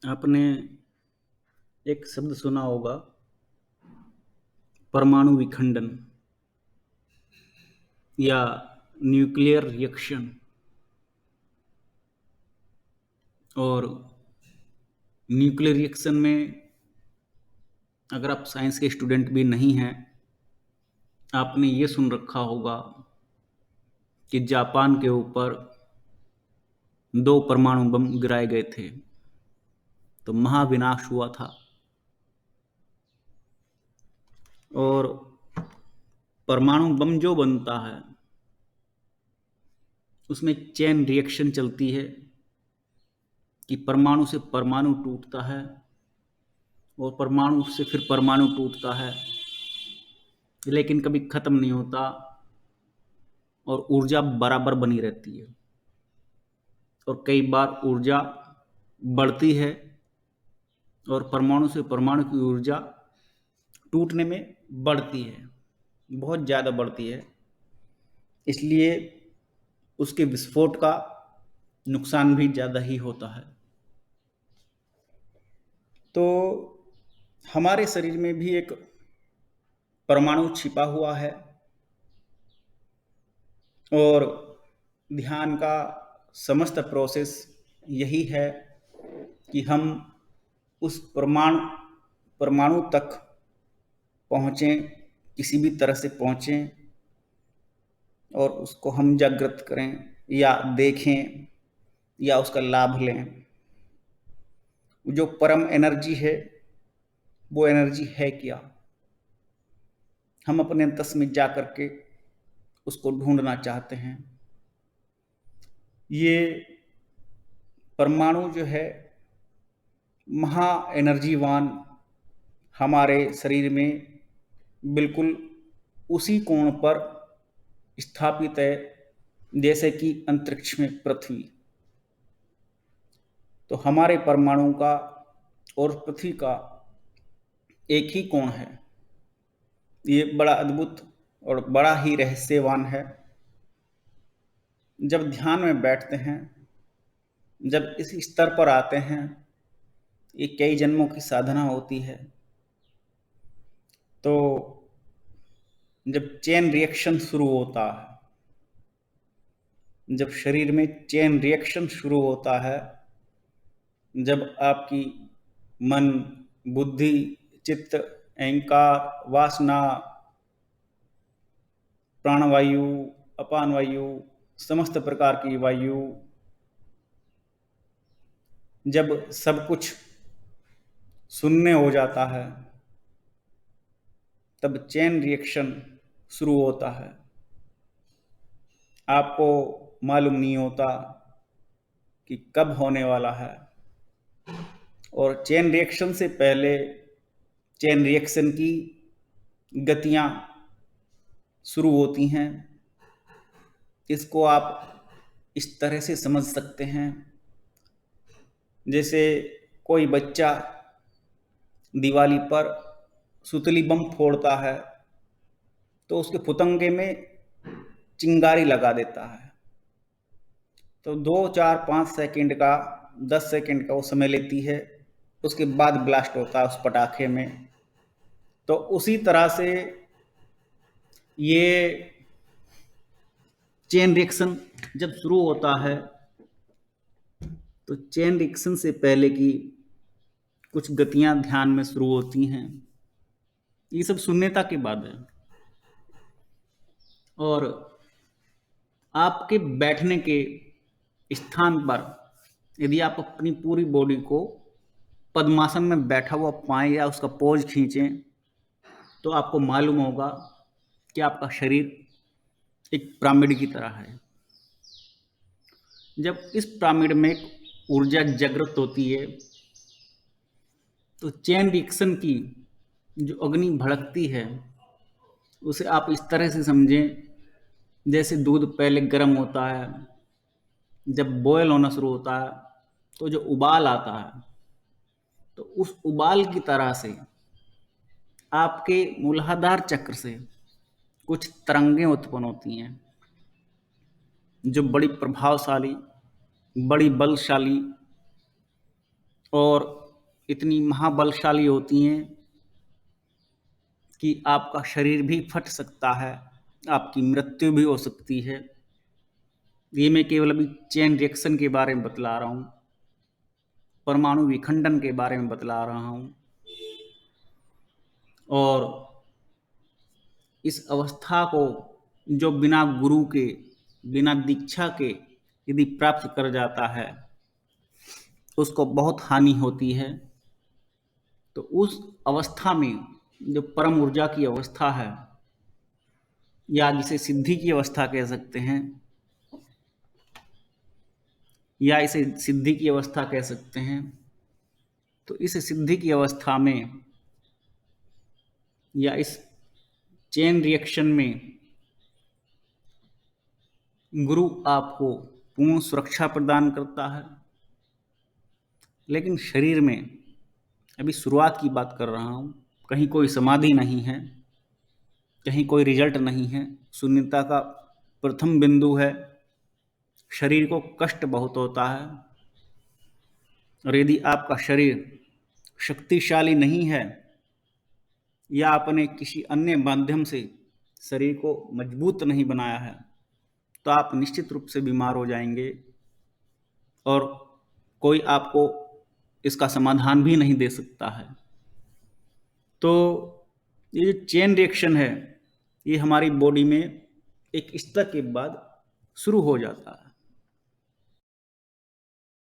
आपने एक शब्द सुना होगा, परमाणु विखंडन या न्यूक्लियर रिएक्शन। और न्यूक्लियर रिएक्शन में, अगर आप साइंस के स्टूडेंट भी नहीं हैं, आपने ये सुन रखा होगा कि जापान के ऊपर 2 परमाणु बम गिराए गए थे तो महाविनाश हुआ था। और परमाणु बम जो बनता है उसमें चेन रिएक्शन चलती है कि परमाणु से परमाणु टूटता है और परमाणु से फिर परमाणु टूटता है, लेकिन कभी खत्म नहीं होता और ऊर्जा बराबर बनी रहती है। और कई बार ऊर्जा बढ़ती है और परमाणु से परमाणु की ऊर्जा टूटने में बढ़ती है, बहुत ज़्यादा बढ़ती है। इसलिए उसके विस्फोट का नुकसान भी ज़्यादा ही होता है। तो हमारे शरीर में भी एक परमाणु छिपा हुआ है और ध्यान का समस्त प्रोसेस यही है कि हम उस परमाणु तक पहुँचें, किसी भी तरह से पहुँचें और उसको हम जागृत करें या देखें या उसका लाभ लें। जो परम एनर्जी है वो एनर्जी है क्या, हम अपने अंतस में जा करके उसको ढूंढना चाहते हैं। ये परमाणु जो है महा एनर्जीवान हमारे शरीर में बिल्कुल उसी कोण पर स्थापित है जैसे कि अंतरिक्ष में पृथ्वी। तो हमारे परमाणु का और पृथ्वी का एक ही कोण है। ये बड़ा अद्भुत और बड़ा ही रहस्यवान है। जब ध्यान में बैठते हैं, जब इस स्तर पर आते हैं, ये कई जन्मों की साधना होती है। तो जब चेन रिएक्शन शुरू होता है, जब शरीर में चेन रिएक्शन शुरू होता है, जब आपकी मन, बुद्धि, चित्त, अहंकार, वासना, प्राणवायु, अपान वायु, समस्त प्रकार की वायु, जब सब कुछ शून्य हो जाता है, तब चेन रिएक्शन शुरू होता है। आपको मालूम नहीं होता कि कब होने वाला है। और चेन रिएक्शन से पहले चेन रिएक्शन की गतियां शुरू होती हैं। इसको आप इस तरह से समझ सकते हैं, जैसे कोई बच्चा दिवाली पर सुतली बम फोड़ता है तो उसके फुतंगे में चिंगारी लगा देता है। तो 2 4 5 सेकंड का, 10 सेकंड का वो समय लेती है, उसके बाद ब्लास्ट होता है उस पटाखे में। तो उसी तरह से ये चेन रिएक्शन जब शुरू होता है तो चेन रिएक्शन से पहले की कुछ गतियां ध्यान में शुरू होती हैं। ये सब शून्यता की बात है। और आपके बैठने के स्थान पर यदि आप अपनी पूरी बॉडी को पद्मासन में बैठा हुआ पाएं या उसका पोज खींचें तो आपको मालूम होगा कि आपका शरीर एक पिरामिड की तरह है। जब इस पिरामिड में एक ऊर्जा जागृत होती है तो चेन रिएक्शन की जो अग्नि भड़कती है उसे आप इस तरह से समझें जैसे दूध पहले गर्म होता है, जब बॉयल होना शुरू होता है तो जो उबाल आता है, तो उस उबाल की तरह से आपके मूलाधार चक्र से कुछ तरंगें उत्पन्न होती हैं जो बड़ी प्रभावशाली, बड़ी बलशाली और इतनी महाबलशाली होती हैं कि आपका शरीर भी फट सकता है, आपकी मृत्यु भी हो सकती है। ये मैं केवल अभी चेन रिएक्शन के बारे में बतला रहा हूँ, परमाणु विखंडन के बारे में बतला रहा हूँ। और इस अवस्था को जो बिना गुरु के, बिना दीक्षा के यदि प्राप्त कर जाता है, उसको बहुत हानि होती है। तो उस अवस्था में जो परम ऊर्जा की अवस्था है, या जिसे सिद्धि की अवस्था कह सकते हैं, या इसे सिद्धि की अवस्था कह सकते हैं, तो इस सिद्धि की अवस्था में या इस चेन रिएक्शन में गुरु आपको पूर्ण सुरक्षा प्रदान करता है। लेकिन शरीर में अभी शुरुआत की बात कर रहा हूँ, कहीं कोई समाधि नहीं है, कहीं कोई रिजल्ट नहीं है। शून्यता का प्रथम बिंदु है। शरीर को कष्ट बहुत होता है, और यदि आपका शरीर शक्तिशाली नहीं है या आपने किसी अन्य माध्यम से शरीर को मजबूत नहीं बनाया है, तो आप निश्चित रूप से बीमार हो जाएंगे, और कोई आपको इसका समाधान भी नहीं दे सकता है। तो ये जो चेन रिएक्शन है, ये हमारी बॉडी में एक स्तर के बाद शुरू हो जाता है।